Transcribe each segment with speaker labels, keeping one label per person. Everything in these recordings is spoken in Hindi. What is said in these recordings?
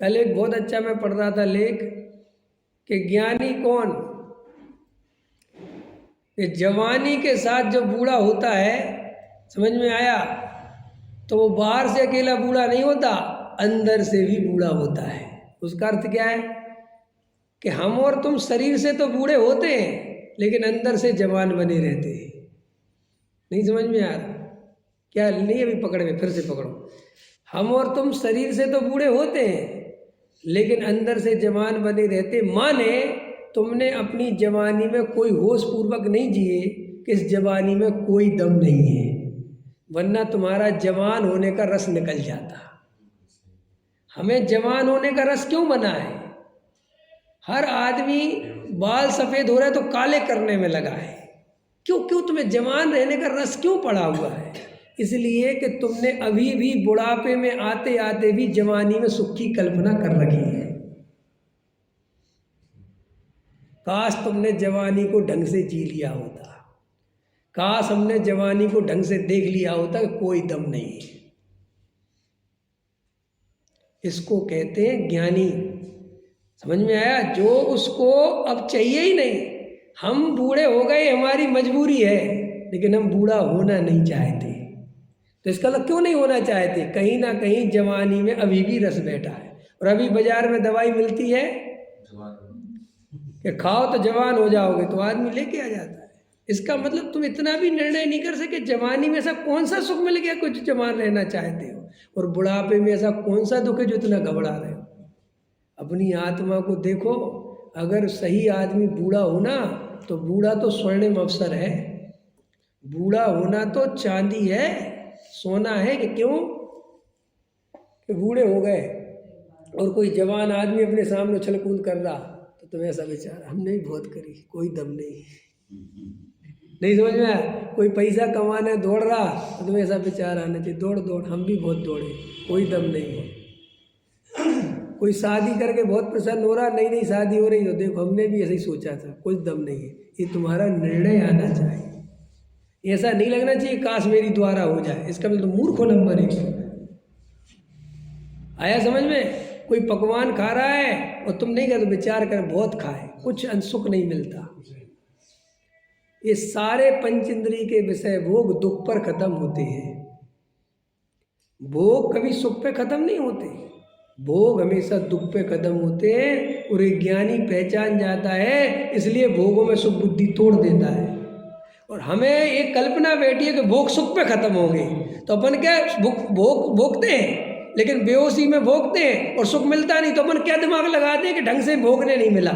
Speaker 1: कल एक बहुत अच्छा मैं पढ़ रहा था लेख कि ज्ञानी कौन, कि जवानी के साथ जो बूढ़ा होता है, समझ में आया, तो वो बाहर से अकेला बूढ़ा नहीं होता, अंदर से भी बूढ़ा होता है। उसका अर्थ क्या है कि हम और तुम शरीर से तो बूढ़े होते हैं लेकिन अंदर से जवान बने रहते हैं। नहीं समझ में आ रहा क्या? नहीं अभी पकड़े में, फिर से पकड़ो। हम और तुम शरीर से तो बूढ़े होते हैं लेकिन अंदर से जवान बने रहते। माने तुमने अपनी जवानी में कोई होश पूर्वक नहीं जिए कि इस जवानी में कोई दम नहीं है, वरना तुम्हारा जवान होने का रस निकल जाता। हमें जवान होने का रस क्यों बना है? हर आदमी बाल सफ़ेद हो रहा है तो काले करने में लगा है। क्यों क्यों तुम्हें जवान रहने का रस क्यों पड़ा हुआ है? इसलिए कि तुमने अभी भी बुढ़ापे में आते आते भी जवानी में सुख की कल्पना कर रखी है। काश तुमने जवानी को ढंग से जी लिया होता, काश हमने जवानी को ढंग से देख लिया होता कि कोई दम नहीं है। इसको कहते हैं ज्ञानी। समझ में आया? जो उसको अब चाहिए ही नहीं। हम बूढ़े हो गए, हमारी मजबूरी है, लेकिन हम बूढ़ा होना नहीं चाहते। तो इसका मतलब क्यों नहीं होना चाहते? कहीं ना कहीं जवानी में अभी भी रस बैठा है। और अभी बाजार में दवाई मिलती है कि खाओ तो जवान हो जाओगे, तो आदमी लेके आ जाता है। इसका मतलब तुम इतना भी निर्णय नहीं कर सके जवानी में ऐसा कौन सा सुख मिल गया कुछ जवान रहना चाहते हो, और बुढ़ापे में ऐसा कौन सा दुख है जो इतना घबरा रहे हो। अपनी आत्मा को देखो। अगर सही आदमी बूढ़ा होना तो बूढ़ा तो स्वर्णिम अवसर है, बूढ़ा होना तो चांदी है, सोना है। कि क्यों कि बूढ़े हो गए और कोई जवान आदमी अपने सामने उछल कूद कर रहा तो तुम्हें ऐसा विचार, हमने भी बहुत करी, कोई दम नहीं। नहीं समझ में आया? कोई पैसा कमाने दौड़ रहा तो तुम्हें ऐसा विचार आना चाहिए, दौड़ दौड़, हम भी बहुत दौड़े, कोई दम नहीं है। कोई शादी करके बहुत प्रसन्न हो रहा, नई नई शादी हो रही, तो देखो हमने भी ऐसे ही सोचा था, कुछ दम नहीं है। ये तुम्हारा निर्णय आना चाहिए। ऐसा नहीं लगना चाहिए काश मेरी द्वारा हो जाए। इसका मतलब मूर्ख हो नंबर 1। आया समझ में? कोई पकवान खा रहा है और तुम नहीं कहते तो विचार कर बहुत खाए, कुछ अनसुख नहीं मिलता। ये सारे पंच इंद्रिय के विषय भोग दुख पर खत्म होते हैं। भोग कभी सुख पे खत्म नहीं होते, भोग हमेशा दुख पे खत्म होते हैं। और एक ज्ञानी पहचान जाता है, इसलिए भोगों में सुख बुद्धि तोड़ देता है। और हमें एक कल्पना बैठी है कि भोग सुख पे खत्म होंगे, तो अपन क्या भोग भोगते हैं, लेकिन बेहोशी में भोगते हैं और सुख मिलता नहीं। तो अपन क्या दिमाग लगाते हैं कि ढंग से भोगने नहीं मिला,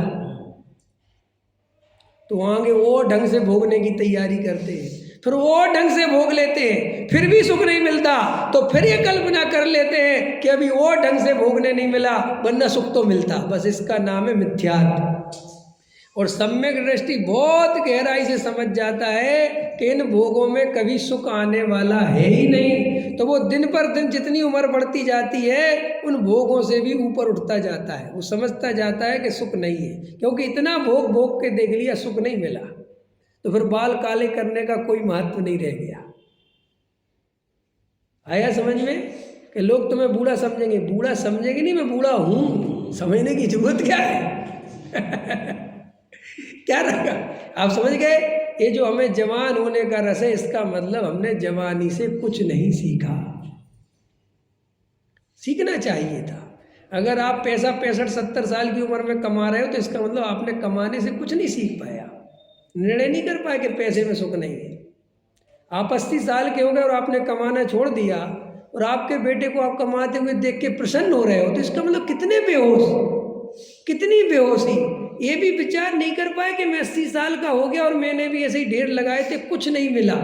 Speaker 1: तो आगे वो ढंग से भोगने की तैयारी करते हैं, फिर वो ढंग से भोग लेते हैं, फिर भी सुख नहीं मिलता, तो फिर ये कल्पना कर लेते हैं कि अभी वो ढंग से भोगने नहीं मिला, वरना सुख तो मिलता। बस इसका नाम है मिथ्यात्व। और सम्यक दृष्टि बहुत गहराई से समझ जाता है कि इन भोगों में कभी सुख आने वाला है ही नहीं, तो वो दिन पर दिन जितनी उम्र बढ़ती जाती है उन भोगों से भी ऊपर उठता जाता है। वो समझता जाता है कि सुख नहीं है, क्योंकि इतना भोग भोग के देख लिया, सुख नहीं मिला, तो फिर बाल काले करने का कोई महत्व नहीं रह गया। आया समझ में? कि लोग तुम्हें बूढ़ा समझेंगे, बूढ़ा समझेंगे नहीं, मैं बूढ़ा हूँ, समझने की जरूरत क्या है? क्या रखा? आप समझ गए? ये जो हमें जवान होने का रस है, इसका मतलब हमने जवानी से कुछ नहीं सीखा। सीखना चाहिए था। अगर आप पैसा 65-70 साल की उम्र में कमा रहे हो तो इसका मतलब आपने कमाने से कुछ नहीं सीख पाया, निर्णय नहीं कर पाए कि पैसे में सुख नहीं है। आप 80 साल के हो गए और आपने कमाना छोड़ दिया, और आपके बेटे को आप कमाते हुए देख के प्रसन्न हो रहे हो, तो इसका मतलब कितने बेहोश, कितनी बेहोशी। ये भी विचार नहीं कर पाए कि मैं 80 साल का हो गया और मैंने भी ऐसे ही ढेर लगाए थे, कुछ नहीं मिला।